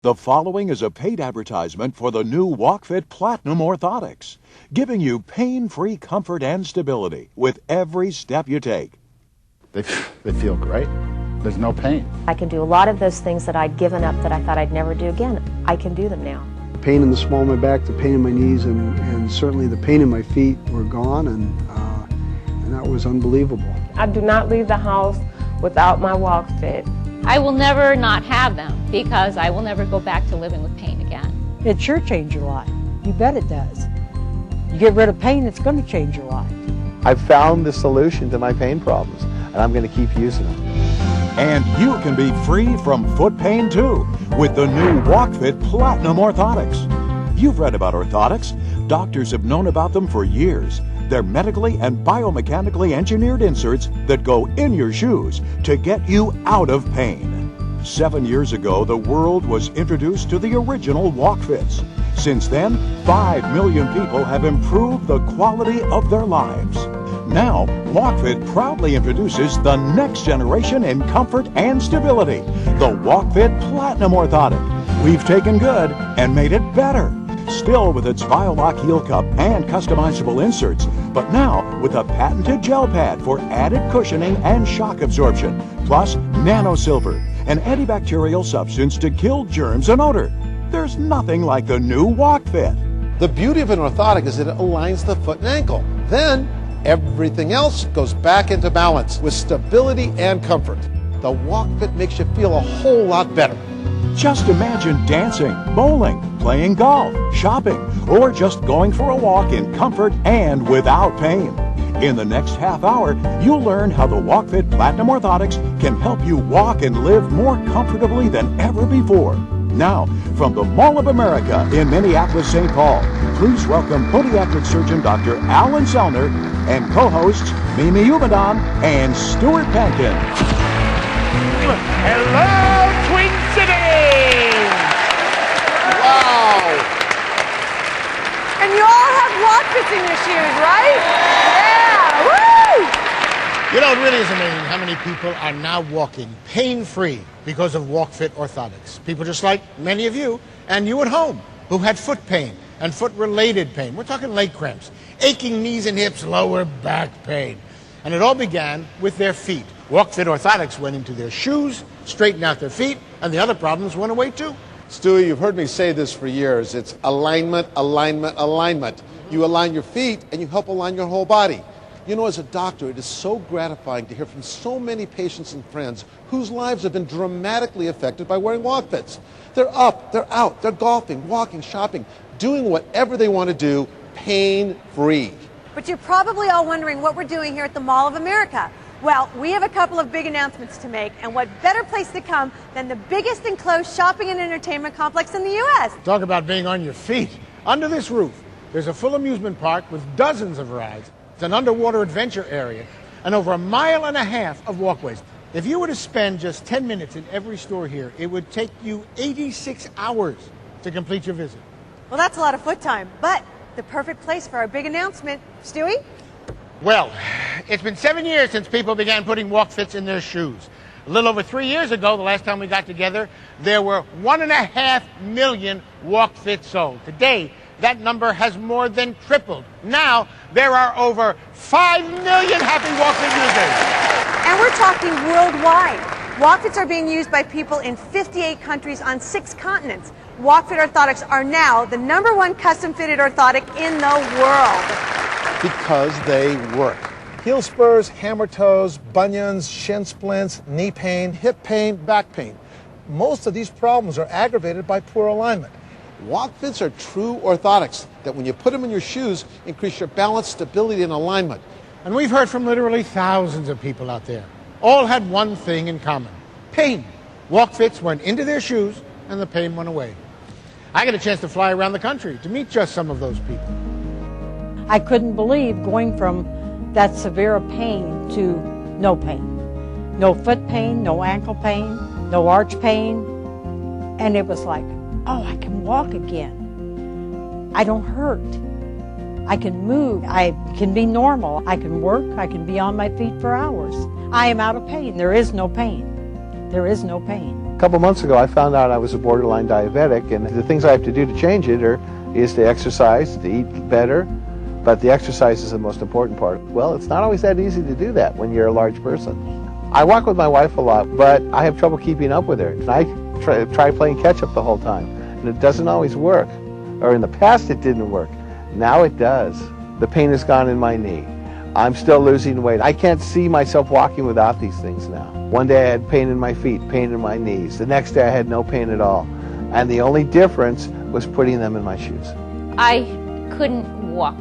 The following is a paid advertisement for the new WalkFit Platinum Orthotics, giving you pain-free comfort and stability with every step you take. They feel great. There's no pain. I can do a lot of those things that I'd given up that I thought I'd never do again. I can do them now. The pain in the small of my back, the pain in my knees, and certainly the pain in my feet were gone, and that was unbelievable. I do not leave the house without my WalkFit. I will never not have them because I will never go back to living with pain again. It sure changed your life. You bet it does. You get rid of pain, it's going to change your life. I've found the solution to my pain problems, and I'm going to keep using them. And you can be free from foot pain too with the new WalkFit Platinum Orthotics. You've read about orthotics. Doctors have known about them for years. They're medically and biomechanically engineered inserts that go in your shoes to get you out of pain. 7 years ago, the world was introduced to the original WalkFits. Since then, 5 million people have improved the quality of their lives. Now, WalkFit proudly introduces the next generation in comfort and stability, the WalkFit Platinum Orthotic. We've taken good and made it better. Still with its Violock heel cup and customizable inserts, but now with a patented gel pad for added cushioning and shock absorption, plus nano silver, an antibacterial substance to kill germs and odor. There's nothing like the new WalkFit. The beauty of an orthotic is that it aligns the foot and ankle. Then everything else goes back into balance with stability and comfort. The WalkFit makes you feel a whole lot better. Just imagine dancing, bowling, playing golf, shopping, or just going for a walk in comfort and without pain. In the next half hour, you'll learn how the WalkFit Platinum Orthotics can help you walk and live more comfortably than ever before. Now, from the Mall of America in Minneapolis, St. Paul, please welcome podiatric surgeon Dr. Selner and co-hosts Mimi Umadan and Stuart Pankin. Hello, Twin City! Wow! And you all have WalkFits in your shoes, right? Yeah! Woo! You know, it really is amazing how many people are now walking pain-free because of WalkFit Orthotics. People just like many of you and you at home who had foot pain and foot-related pain. We're talking leg cramps, aching knees and hips, lower back pain. And it all began with their feet. WalkFit Orthotics went into their shoes, straightened out their feet, and the other problems went away too. Stewie, you've heard me say this for years. It's alignment, alignment, alignment. You align your feet and you help align your whole body. You know, as a doctor, it is so gratifying to hear from so many patients and friends whose lives have been dramatically affected by wearing WalkFits. They're up, they're out, they're golfing, walking, shopping, doing whatever they want to do, pain-free. But you're probably all wondering what we're doing here at the Mall of America. Well, we have a couple of big announcements to make, and what better place to come than the biggest enclosed shopping and entertainment complex in the U.S. Talk about being on your feet. Under this roof, there's a full amusement park with dozens of rides. It's an underwater adventure area and over 1.5 miles of walkways. If you were to spend just 10 minutes in every store here, it would take you 86 hours to complete your visit. Well, that's a lot of foot time, but the perfect place for our big announcement. Stewie? Well, it's been 7 years since people began putting WalkFits in their shoes. A little over 3 years ago, the last time we got together, there were 1.5 million WalkFits sold. Today, that number has more than tripled. Now, there are over 5 million happy WalkFit users. And we're talking worldwide. WalkFits are being used by people in 58 countries on 6 continents. WalkFit Orthotics are now the #1 custom-fitted orthotic in the world. Because they work. Heel spurs, hammer toes, bunions, shin splints, knee pain, hip pain, back pain. Most of these problems are aggravated by poor alignment. WalkFits are true orthotics that when you put them in your shoes, increase your balance, stability, and alignment. And we've heard from literally thousands of people out there. All had one thing in common: pain. WalkFits went into their shoes and the pain went away. I got a chance to fly around the country to meet just some of those people. I couldn't believe going from that severe pain to no pain. No foot pain, no ankle pain, no arch pain. And it was like, oh, I can walk again. I don't hurt. I can move. I can be normal. I can work. I can be on my feet for hours. I am out of pain. There is no pain. There is no pain. couple months ago, I found out I was a borderline diabetic, and the things I have to do to change it is to exercise, to eat better, but the exercise is the most important part. Well, it's not always that easy to do that when you're a large person. I walk with my wife a lot, but I have trouble keeping up with her. And I try playing catch-up the whole time, and it doesn't always work. Or in the past, it didn't work. Now it does. The pain is gone in my knee. I'm still losing weight. I can't see myself walking without these things now. One day I had pain in my feet, pain in my knees. The next day I had no pain at all. And the only difference was putting them in my shoes. I couldn't walk.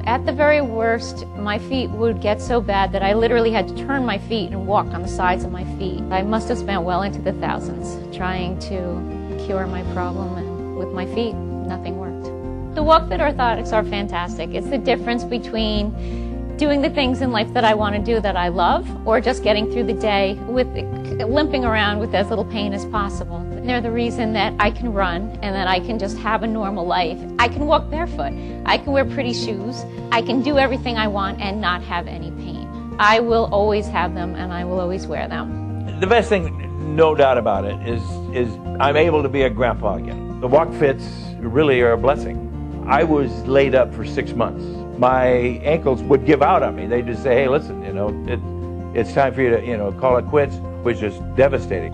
At the very worst, my feet would get so bad that I literally had to turn my feet and walk on the sides of my feet. I must have spent well into the thousands trying to cure my problem, and with my feet, nothing worked. The WalkFit Orthotics are fantastic. It's the difference between doing the things in life that I want to do that I love, or just getting through the day with limping around with as little pain as possible. They're the reason that I can run and that I can just have a normal life. I can walk barefoot. I can wear pretty shoes. I can do everything I want and not have any pain. I will always have them, and I will always wear them. The best thing, no doubt about it, is I'm able to be a grandpa again. The WalkFits really are a blessing. I was laid up for 6 months. My ankles would give out on me. They'd just say, hey, listen, it's time for you to, call it quits, which is devastating.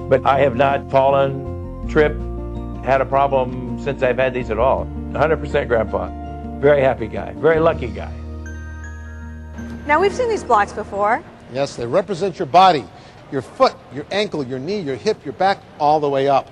But I have not fallen, tripped, had a problem since I've had these at all. 100% grandpa. Very happy guy. Very lucky guy. Now, we've seen these blocks before. Yes, they represent your body, your foot, your ankle, your knee, your hip, your back, all the way up.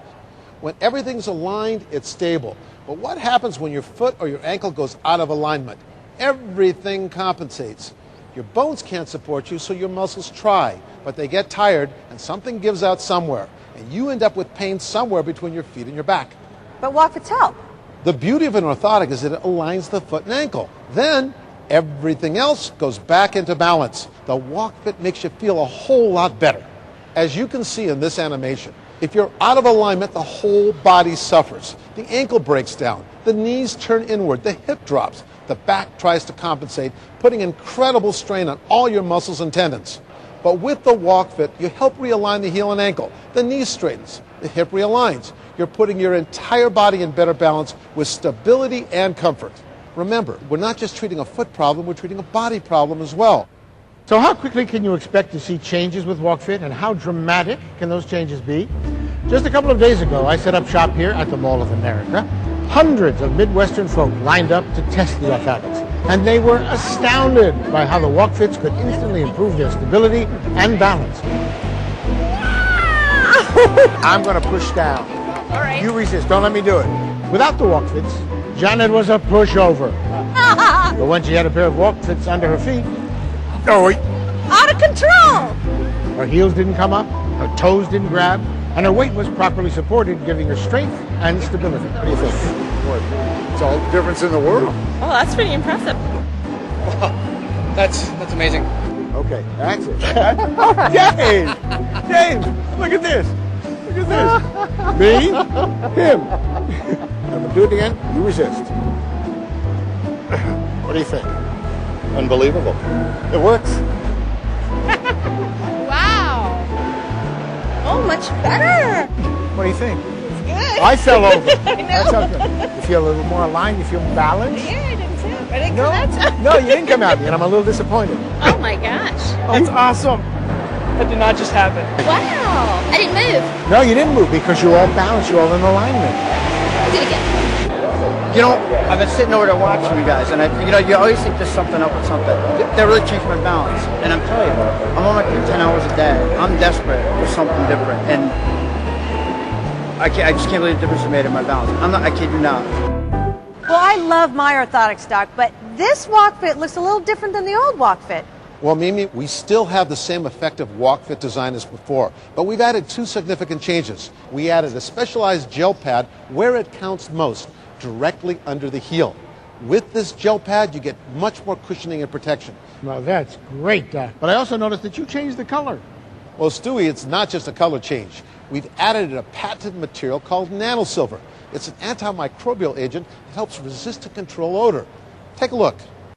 When everything's aligned, it's stable. But what happens when your foot or your ankle goes out of alignment? Everything compensates. Your bones can't support you, so your muscles try, but they get tired and something gives out somewhere, and you end up with pain somewhere between your feet and your back. But WalkFits help. The beauty of an orthotic is that it aligns the foot and ankle. Then everything else goes back into balance. The WalkFit makes you feel a whole lot better. As you can see in this animation, if you're out of alignment, the whole body suffers. The ankle breaks down, the knees turn inward, the hip drops, the back tries to compensate, putting incredible strain on all your muscles and tendons. But with the WalkFit, you help realign the heel and ankle. The knee straightens, the hip realigns. You're putting your entire body in better balance with stability and comfort. Remember, we're not just treating a foot problem, we're treating a body problem as well. So how quickly can you expect to see changes with WalkFit, and how dramatic can those changes be? Just a couple of days ago, I set up shop here at the Mall of America. Hundreds of Midwestern folk lined up to test the orthotics, and they were astounded by how the WalkFits could instantly improve their stability and balance. I'm going to push down. All right. You resist. Don't let me do it. Without the WalkFits, Janet was a pushover. But when she had a pair of WalkFits under her feet, Out of control! her heels didn't come up, her toes didn't grab, and her weight was properly supported, giving her strength and stability. What do you think? It's all the difference in the world. Oh, that's pretty impressive. That's amazing. Okay, that's it. James, look at this. Look at this. Me, him. I'm gonna do it again. You resist. What do you think? Unbelievable. It works. Wow! Oh, much better! What do you think? It's good. I fell over. I know. That's okay. You feel a little more aligned. You feel balanced. Yeah, I didn't tip. I didn't No, come out. no, you didn't come out, and I'm a little disappointed. Oh my gosh. That's awesome. That did not just happen. Wow. I didn't move. No, you didn't move because you're all balanced. You're all in alignment. I did it again. You know, I've been sitting over there watching you guys, and you always think there's something up with something. That really changed my balance. And I'm telling you, I'm on my feet 10 hours a day. I'm desperate for something different, and I just can't believe the difference it made in my balance. I kid you not. Well, I love my orthotics, Doc, but this WalkFit looks a little different than the old WalkFit. Well, Mimi, we still have the same effective WalkFit design as before, but we've added two significant changes. We added a specialized gel pad where it counts most, directly under the heel. With this gel pad, you get much more cushioning and protection. Well, that's great, Doc. But I also noticed that you changed the color. Well, Stewie, it's not just a color change. We've added a patented material called nanosilver. It's an antimicrobial agent that helps resist and control odor. Take a look.